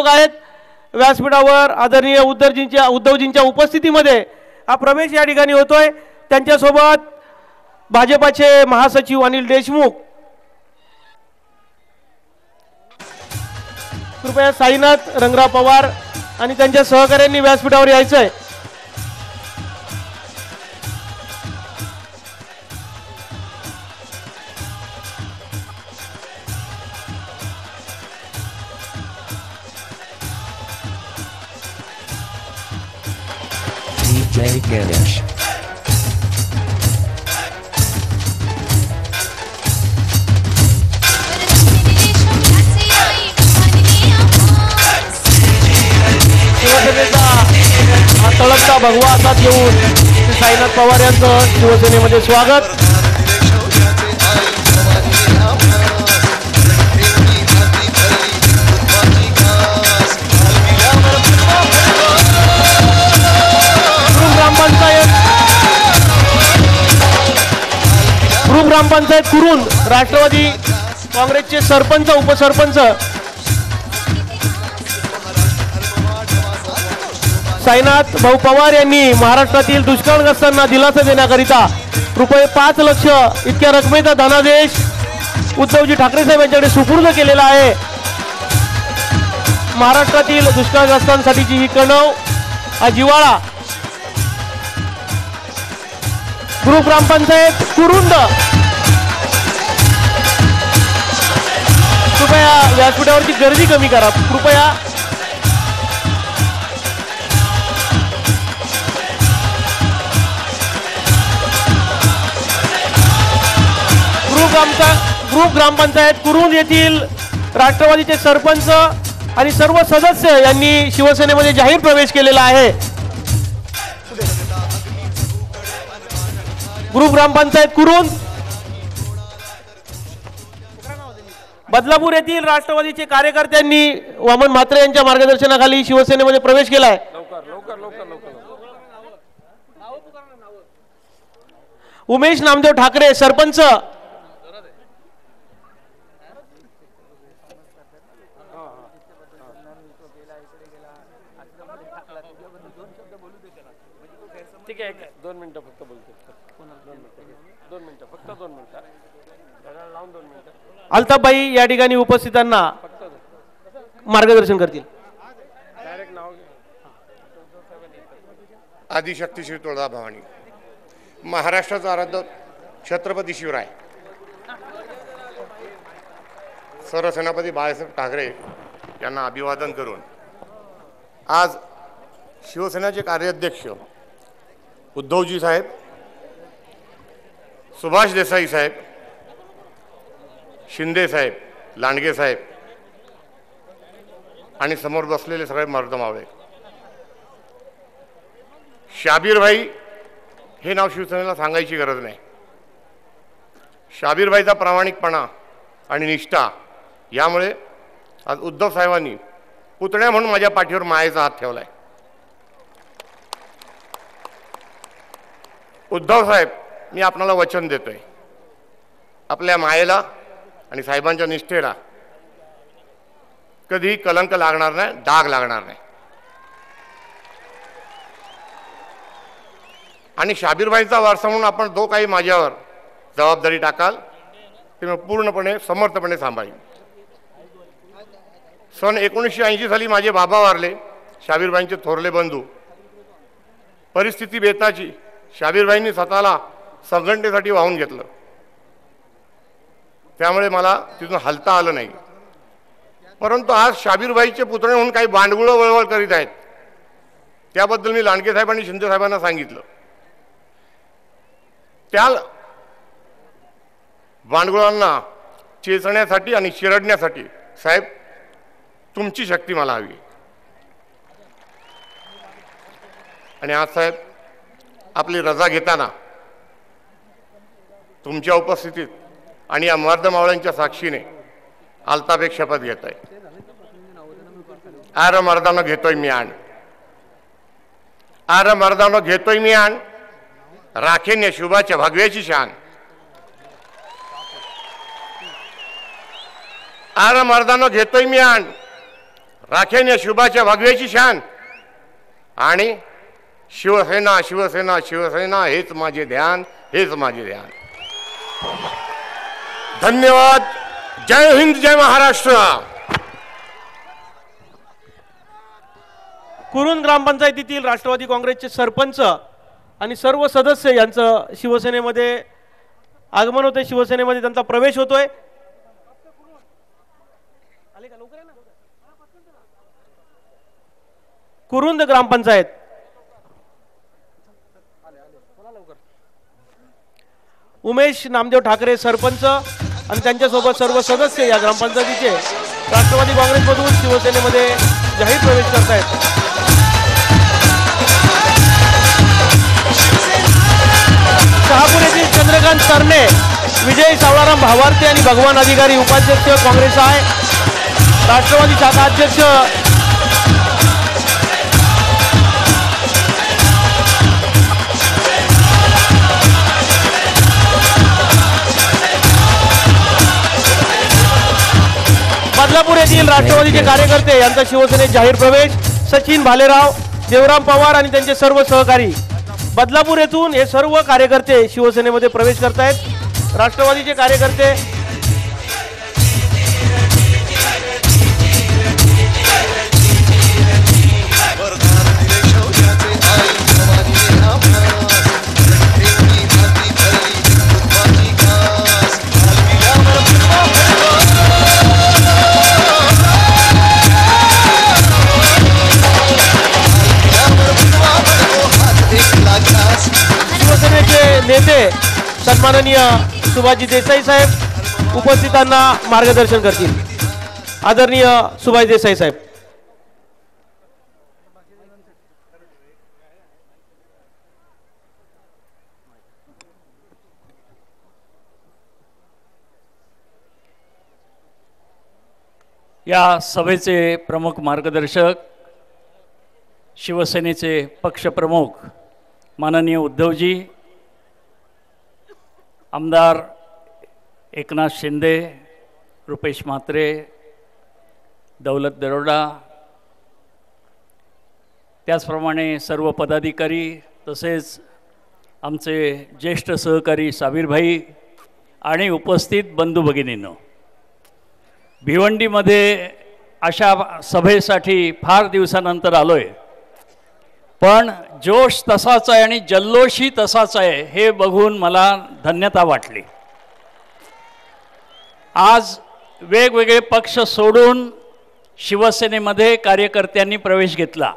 नगरसेवक आहेत व्यासपीठावर आदरणीय उद्धवजींच्या उपस्थितीमध्ये हा प्रवेश या ठिकाणी होतोय। त्यांच्यासोबत भाजपाचे महासचिव अनिल देशमुख, कृपया साईनाथ रंगराव पवार आणि त्यांच्या सहकार्यांनी व्यासपीठावर यायचं आहे। DJ Ganesh. शिवसेनेचा हा तळपता भगवा हातात घेऊन साईनाथ पवार यांचं शिवसेनेमध्ये स्वागत। ग्रामपंचायत कुरुन राष्ट्रवादी काँग्रेसचे सरपंच उपसरपंच साईनाथ भाऊ पवार यांनी महाराष्ट्रातील दुष्काळग्रस्तांना दिलासा देण्याकरिता रुपये 5 लाख इतक्या रकमेचा धनादेश उद्धवजी ठाकरे साहेब यांच्याकडे सुपूर्द केलेला आहे। महाराष्ट्रातील दुष्काळग्रस्तांसाठीची ही कणव, हा जिव्हाळा ग्रुप ग्रामपंचायत कुरुंद, कृपया व्यासपीठावरची गर्दी कमी करा कृपया। ग्रुप ग्रामपंचायत कुरुंद येथील राष्ट्रवादीचे सरपंच आणि सर्व सदस्य यांनी शिवसेनेमध्ये जाहीर प्रवेश केलेला आहे। ग्रुप ग्रामपंचायत कुरुंद बदलापूर येथील राष्ट्रवादीचे कार्यकर्त्यांनी वामन म्हात्रे यांच्या मार्गदर्शनाखाली शिवसेनेमध्ये प्रवेश केला आहे। उमेश नामदेव ठाकरे सरपंच, ठीक आहे 2 मिनिटं फक्त बोलतो, 2 मिनिटं फक्त 2 मिनिटं लावून 2 मिनिटं अल्ताबाई या ठिकाणी उपस्थितांना मार्गदर्शन करतील। आदिशक्ती श्री तुळजाभवानी, महाराष्ट्राचा आराध्य छत्रपती शिवराय, सरसेनापती बाळासाहेब ठाकरे यांना अभिवादन करून आज शिवसेनेचे कार्याध्यक्ष उद्धवजी साहेब, सुभाष देसाई साहेब, शिंदे साहेब, लांडगे साहेब आणि समोर बसलेले सगळे मर्दमावळे, शाबीरभाई हे नाव शिवसेनेला सांगायची गरज नाही। शाबीरभाईचा प्रामाणिकपणा आणि निष्ठा यामुळे आज उद्धव साहेबांनी पुतण्या म्हणून माझ्या पाठीवर मायेचा हात ठेवलाय। उद्धव साहेब, मी आपणाला वचन देतोय, आपल्या मायेला आणि साहेबांच्या निष्ठेला कधी कलंक लागणार नाही, डाग लागणार नाही। आणि शाबीरभाईचा वारसा म्हणून आपण जो काही माझ्यावर जबाबदारी टाकाल ते मी पूर्णपणे समर्थपणे सांभाळीन। सन 1980 साली माझे बाबा वारले, शाबीरभाईंचे थोरले बंधू। परिस्थिती बेताची, शाबीरभाईंनी स्वतःला संघटनेसाठी वाहून घेतलं, त्यामुळे मला तिथून हलता आलं नाही। परंतु आज शाबीरभाईचे पुतणे म्हणून काही बांडगुळं वळवळ करीत आहेत, त्याबद्दल मी लांडगे साहेब आणि शिंदे साहेबांना सांगितलं। त्या बांडगुळांना चेचण्यासाठी आणि चिरडण्यासाठी साहेब तुमची शक्ती मला हवी। आणि आज साहेब आपली रजा घेताना तुमच्या उपस्थितीत आणि या मर्दमावळ्यांच्या साक्षीने आलताबेक शपथ घेत आहे। आर मर्दानो घेतोय मी आण, आर मर्दानो घेतोय मी आण, राखेन या शुभाच्या भगव्याची शान। आर मर्दानो घेतोय मी आण, राखेन या शुभाच्या भगव्याची शान आणि शिवसेना शिवसेना शिवसेना हेच माझे ध्यान, हेच माझे ध्यान. धन्यवाद. जय हिंद, जय महाराष्ट्र. कुरुंद ग्रामपंचायतीतील राष्ट्रवादी काँग्रेसचे सरपंच आणि सर्व सदस्य यांचं शिवसेनेमध्ये आगमन होते, शिवसेनेमध्ये त्यांचा प्रवेश होतोय. कुरुंद ग्रामपंचायत उमेश नामदेव ठाकरे सरपंच आणि त्यांच्यासोबत सर्व सदस्य या ग्रामपंचायतीचे राष्ट्रवादी काँग्रेसमधून शिवसेनेमध्ये जाहीर प्रवेश करतायत. शहापूर येथील चंद्रकांत तरणे, विजय सावळाराम भावार्ते आणि भगवान अधिकारी उपाध्यक्ष काँग्रेस आहे. राष्ट्रवादी शाखा अध्यक्ष बदलापूर येथील राष्ट्रवादीचे कार्यकर्ते यांचा शिवसेनेत जाहीर प्रवेश. सचिन भालेराव, देवराम पवार आणि त्यांचे सर्व सहकारी बदलापूर येथून हे सर्व कार्यकर्ते शिवसेनेमध्ये प्रवेश करतायत. राष्ट्रवादीचे कार्यकर्ते शिवसेनेचे नेते सन्माननीय सुभाषजी देसाई साहेब उपस्थितांना मार्गदर्शन करतील. आदरणीय सुभाष देसाई साहेब. या सभेचे प्रमुख मार्गदर्शक शिवसेनेचे पक्षप्रमुख माननीय उद्धवजी, आमदार एकनाथ शिंदे, रुपेश म्हात्रे, दौलत दरोडा, त्याचप्रमाणे सर्व पदाधिकारी तसेच आमचे ज्येष्ठ सहकारी साबीरभाई आणि उपस्थित बंधू भगिनींनो, भिवंडीमध्ये अशा सभेसाठी फार दिवसानंतर आलोय, पण जोश तसाच आहे आणि जल्लोषही तसाच आहे हे बघून मला धन्यता वाटली. आज वेगवेगळे पक्ष सोडून शिवसेनेमध्ये कार्यकर्त्यांनी प्रवेश घेतला.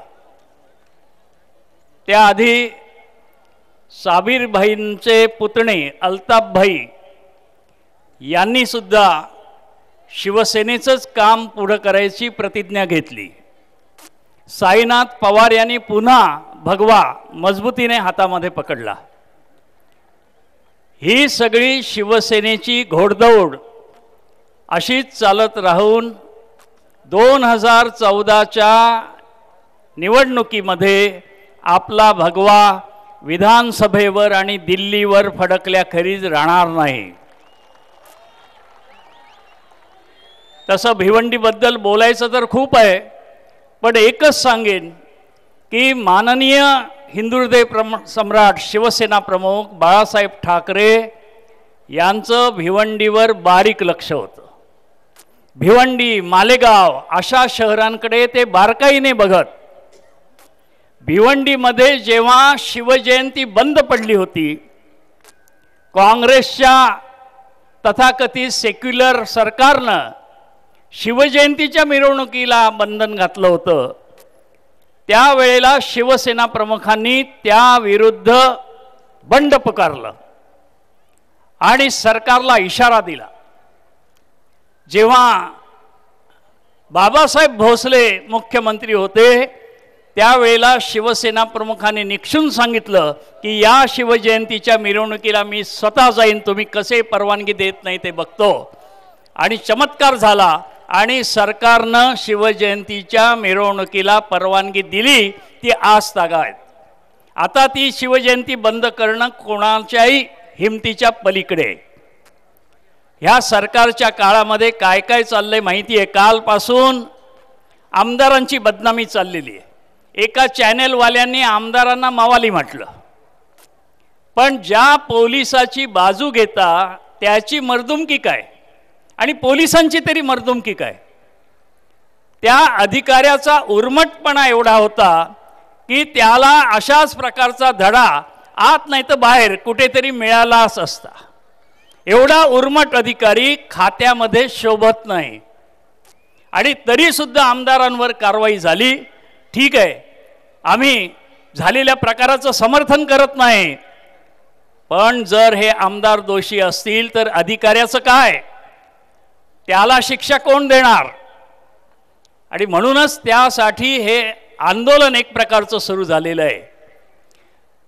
त्याआधी साबीरभाईंचे पुतणे अल्ताफभाई यांनी सुद्धा शिवसेनेचंच काम पुढं करायची प्रतिज्ञा घेतली. साईनाथ पवार यांनी पुन्हा भगवा मजबूतीने हातामध्ये पकडला. ही सगळी शिवसेनेची घोडदौड अशीच चालत राहून 2014च्या निवडणुकीमध्ये आपला भगवा विधानसभेवर आणि दिल्लीवर फडकल्याखेरीज राहणार नाही. तसं भिवंडीबद्दल बोलायचं तर खूप आहे, पण एकच सांगेन की माननीय हिंदुहृदय सम्राट शिवसेना प्रमुख बाळासाहेब ठाकरे यांचं भिवंडीवर बारीक लक्ष होतं. भिवंडी, मालेगाव अशा शहरांकडे ते बारकाईने बघत. भिवंडीमध्ये जेव्हा शिवजयंती बंद पडली होती, काँग्रेसच्या तथाकथित सेक्युलर सरकारनं शिवजयंतीच्या मिरवणुकीला बंधन घातलं होतं, त्यावेळेला शिवसेना प्रमुखांनी त्याविरुद्ध बंड पुकारलं आणि सरकारला इशारा दिला. जेव्हा बाबासाहेब भोसले मुख्यमंत्री होते त्यावेळेला शिवसेना प्रमुखांनी निक्षून सांगितलं की या शिवजयंतीच्या मिरवणुकीला मी स्वतः जाईन, तुम्ही कसे परवानगी देत नाही ते बघतो. आणि चमत्कार झाला आणि सरकारनं शिवजयंतीच्या मिरवणुकीला परवानगी दिली. ती आज तागायत. आता ती शिवजयंती बंद करणं कोणाच्याही हिमतीच्या पलीकडे. ह्या सरकारच्या काळामध्ये काय काय चाललंय माहिती आहे. कालपासून आमदारांची बदनामी चाललेली आहे. एका चॅनेलवाल्यांनी आमदारांना मावाली म्हटलं, पण ज्या पोलिसाची बाजू घेता त्याची मर्दुमकी काय आणि पोलिसांची तरी मर्दुमकी काय. त्या अधिकाऱ्याचा उर्मटपणा एवढा होता की त्याला अशाच प्रकारचा धडा आत नाही तर बाहेर कुठेतरी मिळालाच असता. एवढा उर्मट अधिकारी खात्यामध्ये शोभत नाही आणि तरीसुद्धा आमदारांवर कारवाई झाली. ठीक आहे, आम्ही झालेल्या प्रकाराचं समर्थन करत नाही, पण जर हे आमदार दोषी असतील तर अधिकाऱ्याचं काय, त्याला शिक्षा कोण देणार. आणि म्हणूनच त्यासाठी हे आंदोलन एक प्रकारचं सुरू झालेलं आहे.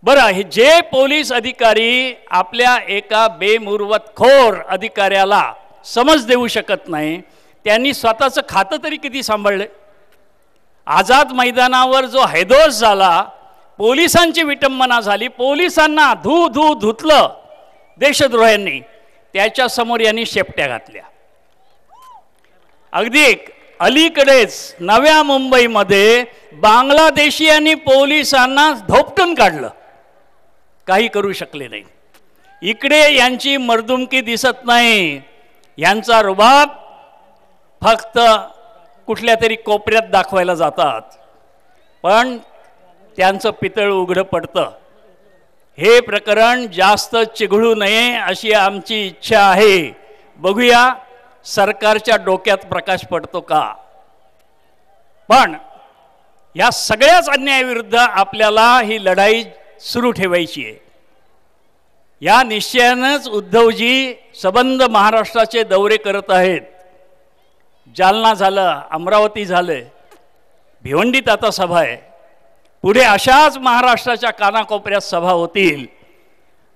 बरं, हे जे पोलीस अधिकारी आपल्या एका बेमुरवतखोर अधिकाऱ्याला समज देऊ शकत नाही, त्यांनी स्वतःचं खातं तरी किती सांभाळले. आझाद मैदानावर जो हैदोस झाला, पोलिसांची विटंबना झाली, पोलिसांना धुतलं देशद्रोह्यांनी, त्याच्यासमोर यांनी शेपट्या घातल्या. अगदी अलीकडेच नव्या मुंबईमध्ये बांगलादेशीयांनी पोलिसांना धोपटून काढलं, काही करू शकले नाही. इकडे यांची मर्दुमकी दिसत नाही, यांचा रुबाब फक्त कुठल्या तरी कोपऱ्यात दाखवायला जातात, पण त्यांचं पितळ उघडं पडतं. हे प्रकरण जास्त चिघळू नये अशी आमची इच्छा आहे. बघूया सरकारच्या डोक्यात प्रकाश पडतो का. पण या सगळ्याच अन्यायाविरुद्ध आपल्याला ही लढाई सुरू ठेवायची आहे. या निश्चयानंच उद्धवजी सबंध महाराष्ट्राचे दौरे करत आहेत. जालना झालं, अमरावती झालं, भिवंडीत आता सभा आहे. पुढे अशाच महाराष्ट्राच्या कानाकोपऱ्यात सभा होतील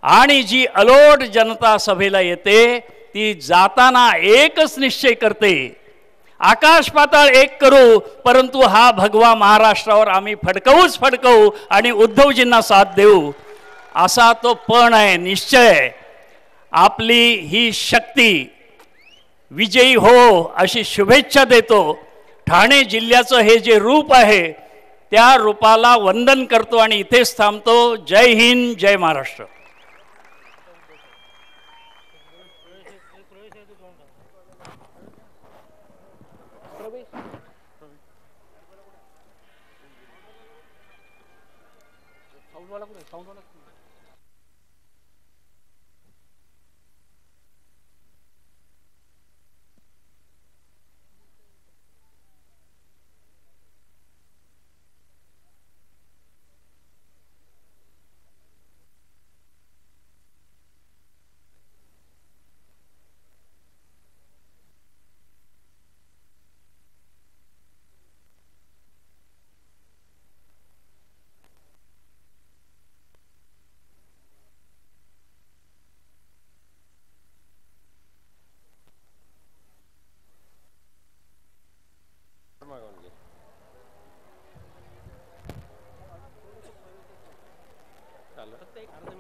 आणि जी अलोट जनता सभेला येते ती जाताना एकच निश्चय करते, आकाश पाताळ एक करू, परंतु हा भगवा महाराष्ट्रावर आम्ही फडकवू आणि उद्धवजींना साथ देऊ, असा तो पण आहे, निश्चय. आपली ही शक्ती विजयी हो अशी शुभेच्छा देतो. ठाणे जिल्ह्याचं हे जे रूप आहे त्या रूपाला वंदन करतो आणि इथेच थांबतो. जय हिंद, जय महाराष्ट्र.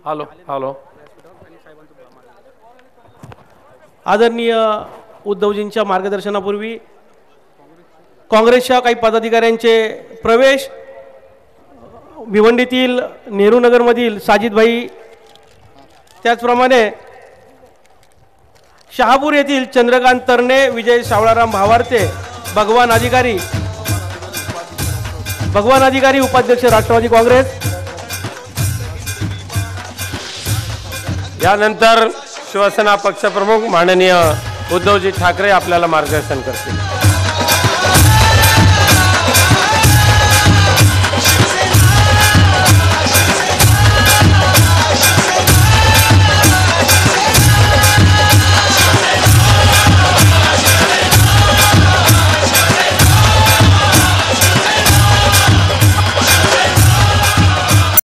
Hello hello. आदरणीय उद्धवजींच्या मार्गदर्शनापूर्वी काँग्रेसच्या काही पदाधिकाऱ्यांचे प्रवेश भिवंडीतील नेहरू नगरमधील साजिदभाई, त्याचप्रमाणे शहापूर येथील चंद्रकांत तरणे, विजय सावळाराम भावारते, भगवान अधिकारी उपाध्यक्ष राष्ट्रवादी काँग्रेस. यानंतर शिवसेना पक्षप्रमुख माननीय उद्धवजी ठाकरे आपल्याला मार्गदर्शन करतील.